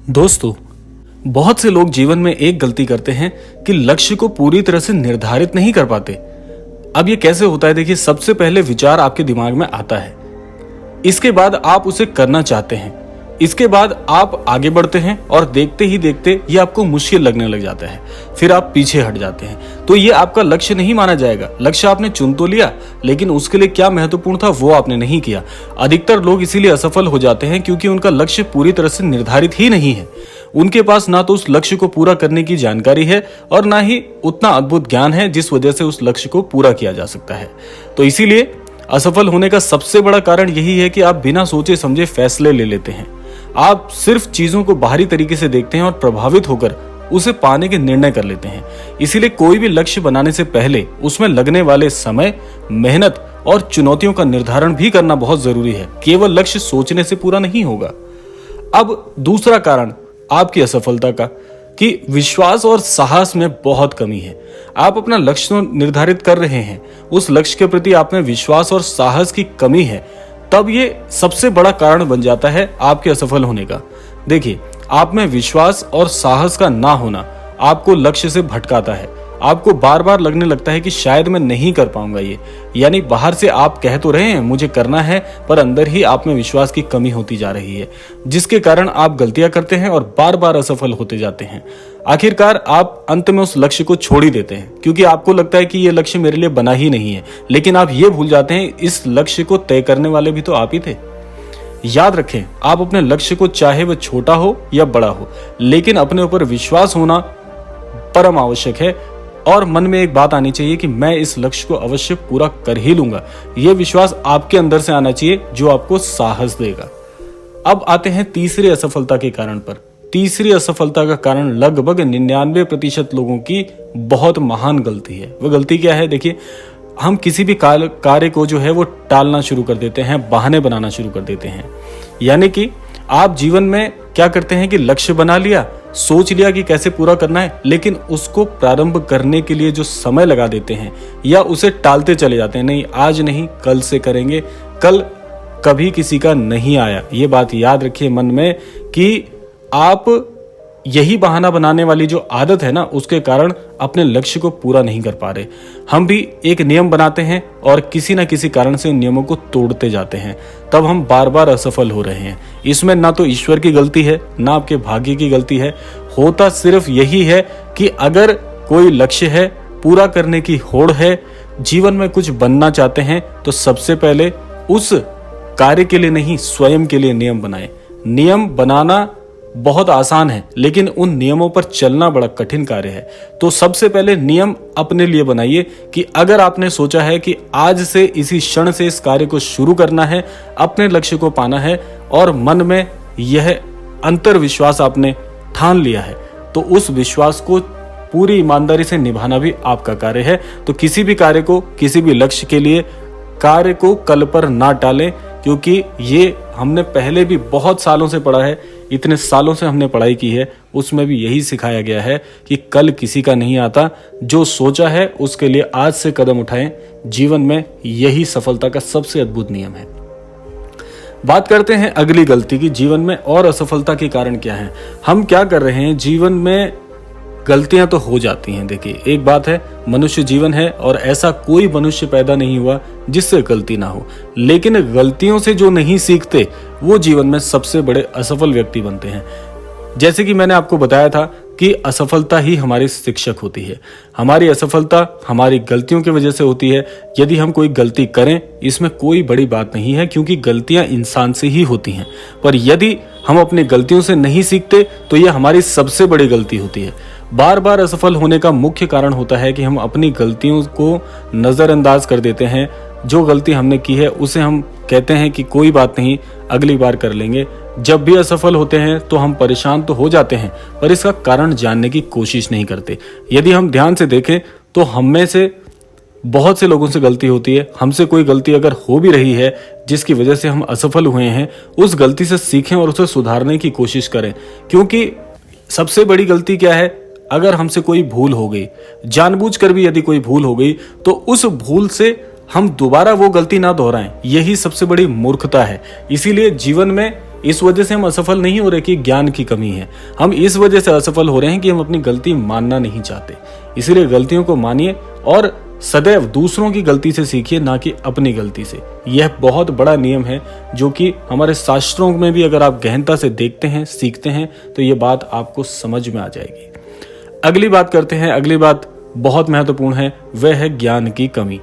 दोस्तों, बहुत से लोग जीवन में एक गलती करते हैं कि लक्ष्य को पूरी तरह से निर्धारित नहीं कर पाते। अब ये कैसे होता है? देखिए, सबसे पहले विचार आपके दिमाग में आता है, इसके बाद आप उसे करना चाहते हैं, इसके बाद आप आगे बढ़ते हैं और देखते ही देखते ये आपको मुश्किल लगने लग जाता है, फिर आप पीछे हट जाते हैं। तो ये आपका लक्ष्य नहीं माना जाएगा। लक्ष्य आपने चुन तो लिया, लेकिन उसके लिए क्या महत्वपूर्ण था वो आपने नहीं किया। अधिकतर लोग इसीलिए असफल हो जाते हैं क्योंकि उनका लक्ष्य पूरी तरह से निर्धारित ही नहीं है। उनके पास ना तो उस लक्ष्य को पूरा करने की जानकारी है और ना ही उतना अद्भुत ज्ञान है जिस वजह से उस लक्ष्य को पूरा किया जा सकता है। तो इसीलिए असफल होने का सबसे बड़ा कारण यही है कि आप बिना सोचे समझे फैसले ले लेते हैं। आप सिर्फ चीजों को बाहरी तरीके से देखते हैं और प्रभावित होकर उसे पाने के निर्णय कर लेते हैं। इसीलिए कोई भी लक्ष्य बनाने से पहले उसमें लगने वाले समय, मेहनत और चुनौतियों का निर्धारण भी करना बहुत जरूरी है। केवल लक्ष्य सोचने से पूरा नहीं होगा। अब दूसरा कारण आपकी असफलता का कि विश्वास और साहस में बहुत कमी है। आप अपना लक्ष्य तो निर्धारित कर रहे हैं, उस लक्ष्य के प्रति आप में विश्वास और साहस की कमी है, तब ये सबसे बड़ा कारण बन जाता है आपके असफल होने का। देखिए, आप में विश्वास और साहस का ना होना आपको लक्ष्य से भटकाता है। आपको बार बार लगने लगता है कि शायद मैं नहीं कर पाऊंगा ये। यानी बाहर से आप कह तो रहे हैं मुझे करना है, पर अंदर ही आप में विश्वास की कमी होती जा रही है, जिसके कारण आप गलतियां करते हैं और बार बार असफल होते जाते हैं। आखिरकार आप अंत में उस लक्ष्य को छोड़ ही देते हैं क्योंकि आपको लगता है कि ये लक्ष्य मेरे लिए बना ही नहीं है। लेकिन आप ये भूल जाते हैं इस लक्ष्य को तय करने वाले भी तो आप ही थे। याद रखें, आप अपने लक्ष्य को, चाहे वह छोटा हो या बड़ा हो, लेकिन अपने ऊपर विश्वास होना परम आवश्यक है और मन में एक बात आनी चाहिए कि मैं इस लक्ष्य को अवश्य पूरा कर ही लूंगा। यह विश्वास आपके अंदर से आना चाहिए जो आपको साहस देगा। अब आते हैं तीसरी असफलता के कारण पर। तीसरी असफलता का कारण लगभग 99% लोगों की बहुत महान गलती है। वह गलती क्या है? देखिए, हम किसी भी कार्य को जो है वो टालना शुरू कर देते हैं, बहाने बनाना शुरू कर देते हैं। यानी कि आप जीवन में क्या करते हैं कि लक्ष्य बना लिया, सोच लिया कि कैसे पूरा करना है, लेकिन उसको प्रारंभ करने के लिए जो समय लगा देते हैं या उसे टालते चले जाते हैं। नहीं, आज नहीं, कल से करेंगे। कल कभी किसी का नहीं आया। ये बात याद रखिए मन में कि आप यही बहाना बनाने वाली जो आदत है ना, उसके कारण अपने लक्ष्य को पूरा नहीं कर पा रहे। हम भी एक नियम बनाते हैं और किसी ना किसी कारण से उन नियमों को तोड़ते जाते हैं, तब हम बार बार असफल हो रहे हैं। इसमें ना तो ईश्वर की गलती है, ना आपके भाग्य की गलती है। होता सिर्फ यही है कि अगर कोई लक्ष्य है, पूरा करने की होड़ है, जीवन में कुछ बनना चाहते हैं, तो सबसे पहले उस कार्य के लिए नहीं, स्वयं के लिए नियम बनाएं। नियम बनाना बहुत आसान है, लेकिन उन नियमों पर चलना बड़ा कठिन कार्य है। तो सबसे पहले नियम अपने लिए बनाइए कि अगर आपने सोचा है कि आज से, इसी क्षण से इस कार्य को शुरू करना है, अपने लक्ष्य को पाना है और मन में यह अंतर विश्वास आपने ठान लिया है, तो उस विश्वास को पूरी ईमानदारी से निभाना भी आपका कार्य है। तो किसी भी कार्य को, किसी भी लक्ष्य के लिए कार्य को कल पर ना टालें, क्योंकि ये हमने पहले भी बहुत सालों से पढ़ा है। इतने सालों से हमने पढ़ाई की है, उसमें भी यही सिखाया गया है कि कल किसी का नहीं आता। जो सोचा है उसके लिए आज से कदम उठाएं। जीवन में यही सफलता का सबसे अद्भुत नियम है। बात करते हैं अगली गलती की। जीवन में और असफलता के कारण क्या है? हम क्या कर रहे हैं? जीवन में गलतियां तो हो जाती हैं। देखिए, एक बात है, मनुष्य जीवन है और ऐसा कोई मनुष्य पैदा नहीं हुआ जिससे गलती ना हो। लेकिन गलतियों से जो नहीं सीखते वो जीवन में सबसे बड़े असफल व्यक्ति बनते हैं। जैसे कि मैंने आपको बताया था कि असफलता ही हमारी शिक्षक होती है। हमारी असफलता हमारी गलतियों की वजह से होती है। यदि हम कोई गलती करें, इसमें कोई बड़ी बात नहीं है, क्योंकि गलतियां इंसान से ही होती हैं। पर यदि हम अपनी गलतियों से नहीं सीखते तो यह हमारी सबसे बड़ी गलती होती है। बार बार असफल होने का मुख्य कारण होता है कि हम अपनी गलतियों को नजरअंदाज कर देते हैं। जो गलती हमने की है उसे हम कहते हैं कि कोई बात नहीं, अगली बार कर लेंगे। जब भी असफल होते हैं तो हम परेशान तो हो जाते हैं, पर इसका कारण जानने की कोशिश नहीं करते। यदि हम ध्यान से देखें तो हम में से बहुत से लोगों से गलती होती है। हमसे कोई गलती अगर हो भी रही है जिसकी वजह से हम असफल हुए हैं, उस गलती से सीखें और उसे सुधारने की कोशिश करें। क्योंकि सबसे बड़ी गलती क्या है? अगर हमसे कोई भूल हो गई, जानबूझकर भी यदि कोई भूल हो गई, तो उस भूल से हम दोबारा वो गलती ना दोहराएं। यही सबसे बड़ी मूर्खता है। इसीलिए जीवन में इस वजह से हम असफल नहीं हो रहे कि ज्ञान की कमी है, हम इस वजह से असफल हो रहे हैं कि हम अपनी गलती मानना नहीं चाहते। इसलिए गलतियों को मानिए और सदैव दूसरों की गलती से सीखिए, ना कि अपनी गलती से। यह बहुत बड़ा नियम है जो कि हमारे शास्त्रों में भी अगर आप गहनता से देखते हैं, सीखते हैं, तो ये बात आपको समझ में आ जाएगी। अगली बात करते हैं। अगली बात बहुत महत्वपूर्ण है, वह है ज्ञान की कमी।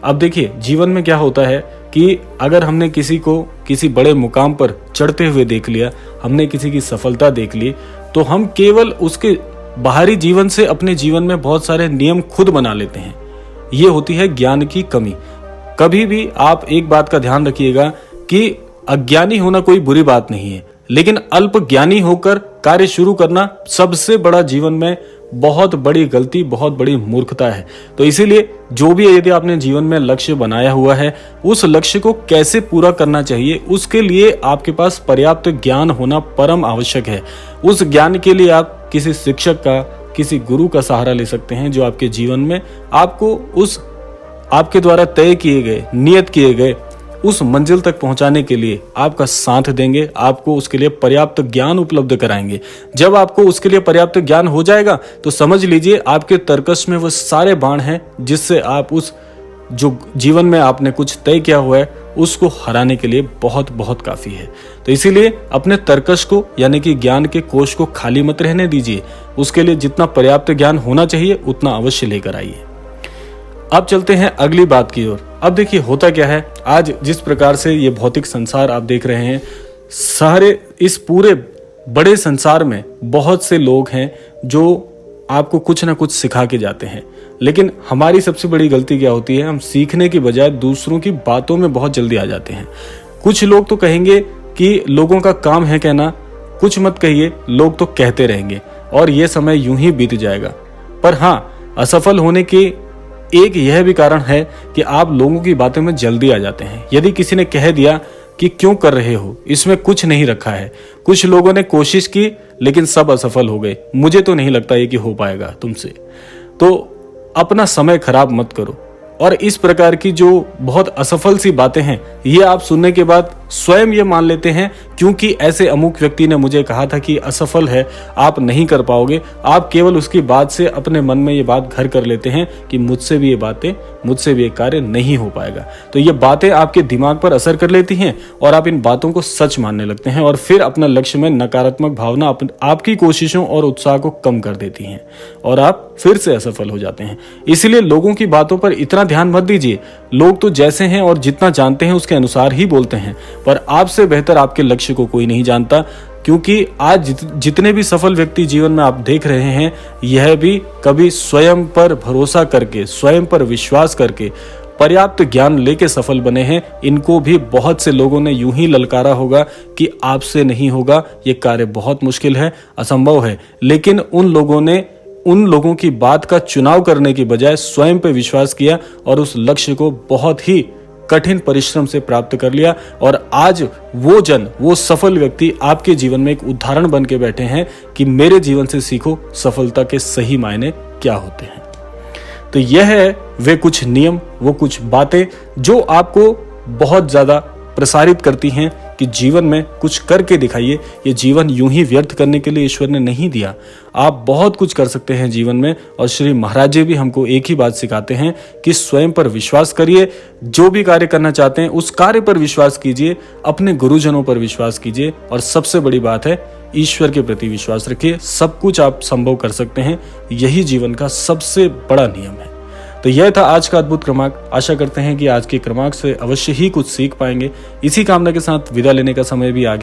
अब देखिए, जीवन में क्या होता है कि अगर हमने किसी को किसी बड़े मुकाम पर चढ़ते हुए देख लिया, हमने किसी की सफलता देख ली, तो हम केवल उसके बाहरी जीवन से अपने जीवन में बहुत सारे नियम खुद बना लेते हैं। ये होती है ज्ञान की कमी। कभी भी आप एक बात का ध्यान रखिएगा कि अज्ञानी होना कोई बुरी बात नहीं है, लेकिन अल्प ज्ञानी होकर कार्य शुरू करना सबसे बड़ा जीवन में बहुत बड़ी गलती, बहुत बड़ी मूर्खता है। तो इसीलिए जो भी यदि आपने जीवन में लक्ष्य बनाया हुआ है, उस लक्ष्य को कैसे पूरा करना चाहिए, उसके लिए आपके पास पर्याप्त ज्ञान होना परम आवश्यक है। उस ज्ञान के लिए आप किसी शिक्षक का, किसी गुरु का सहारा ले सकते हैं, जो आपके जीवन में आपको उस आपके द्वारा तय किए गए, नियत किए गए उस मंजिल तक पहुंचाने के लिए आपका साथ देंगे, आपको उसके लिए पर्याप्त ज्ञान उपलब्ध कराएंगे। जब आपको उसके लिए पर्याप्त ज्ञान हो जाएगा तो समझ लीजिए आपके तर्कश में वो सारे बाण हैं जिससे आप उस जो जीवन में आपने कुछ तय किया हुआ है उसको हराने के लिए बहुत बहुत काफी है। तो इसीलिए अपने तर्कश को यानी कि ज्ञान के कोष को खाली मत रहने दीजिए। उसके लिए जितना पर्याप्त ज्ञान होना चाहिए उतना अवश्य लेकर आइए। अब चलते हैं अगली बात की ओर। अब देखिए, होता क्या है, आज जिस प्रकार से ये भौतिक संसार आप देख रहे हैं, सारे इस पूरे बड़े संसार में बहुत से लोग हैं जो आपको कुछ ना कुछ सिखा के जाते हैं। लेकिन हमारी सबसे बड़ी गलती क्या होती है, हम सीखने की बजाय दूसरों की बातों में बहुत जल्दी आ जाते हैं। कुछ लोग तो कहेंगे कि लोगों का काम है कहना, कुछ मत कहिए, लोग तो कहते रहेंगे और ये समय यूं ही बीत जाएगा। पर हाँ, असफल होने के एक यह भी कारण है कि आप लोगों की बातों में जल्दी आ जाते हैं। यदि किसी ने कह दिया कि क्यों कर रहे हो, इसमें कुछ नहीं रखा है, कुछ लोगों ने कोशिश की लेकिन सब असफल हो गए, मुझे तो नहीं लगता ये कि हो पाएगा तुमसे, तो अपना समय खराब मत करो। और इस प्रकार की जो बहुत असफल सी बातें हैं, ये आप सुनने के बाद स्वयं ये मान लेते हैं क्योंकि ऐसे अमुक व्यक्ति ने मुझे कहा था कि असफल है, आप नहीं कर पाओगे। आप केवल उसकी बात से अपने मन में ये बात घर कर लेते हैं कि मुझसे भी ये कार्य नहीं हो पाएगा। तो ये बातें आपके दिमाग पर असर कर लेती हैं और आप इन बातों को सच मानने लगते हैं और फिर अपना लक्ष्य में नकारात्मक भावना आपकी कोशिशों और उत्साह को कम कर देती हैं और आप फिर से असफल हो जाते हैं। इसलिए लोगों की बातों पर इतना ध्यान मत दीजिए। लोग तो जैसे हैं और जितना जानते हैं उसके अनुसार ही बोलते हैं, पर आपसे बेहतर आपके लक्ष्य को कोई नहीं जानता। क्योंकि आज जितने भी सफल व्यक्ति जीवन में आप देख रहे हैं, यह भी कभी स्वयं पर भरोसा करके, स्वयं पर विश्वास करके, पर्याप्त ज्ञान लेके सफल बने हैं। इनको भी बहुत से लोगों ने यूं ही ललकारा होगा कि आपसे नहीं होगा, ये कार्य बहुत मुश्किल है, असंभव है। लेकिन उन लोगों की बात का चुनाव करने की बजाय स्वयं पे विश्वास किया और उस लक्ष्य को बहुत ही कठिन परिश्रम से प्राप्त कर लिया। और आज वो सफल व्यक्ति आपके जीवन में एक उदाहरण बन के बैठे हैं कि मेरे जीवन से सीखो सफलता के सही मायने क्या होते हैं। तो यह है वे कुछ नियम, वो कुछ बातें जो आपको बहुत ज्यादा प्रसारित करती हैं कि जीवन में कुछ करके दिखाइए। ये जीवन यूं ही व्यर्थ करने के लिए ईश्वर ने नहीं दिया। आप बहुत कुछ कर सकते हैं जीवन में। और श्री महाराज जी भी हमको एक ही बात सिखाते हैं कि स्वयं पर विश्वास करिए, जो भी कार्य करना चाहते हैं उस कार्य पर विश्वास कीजिए, अपने गुरुजनों पर विश्वास कीजिए और सबसे बड़ी बात है ईश्वर के प्रति विश्वास रखिए। सब कुछ आप संभव कर सकते हैं, यही जीवन का सबसे बड़ा नियम है। तो यह था आज का अद्भुत क्रमांक। आशा करते हैं कि आज के क्रमांक से अवश्य ही कुछ सीख पाएंगे। इसी कामना के साथ विदा लेने का समय भी आ गया।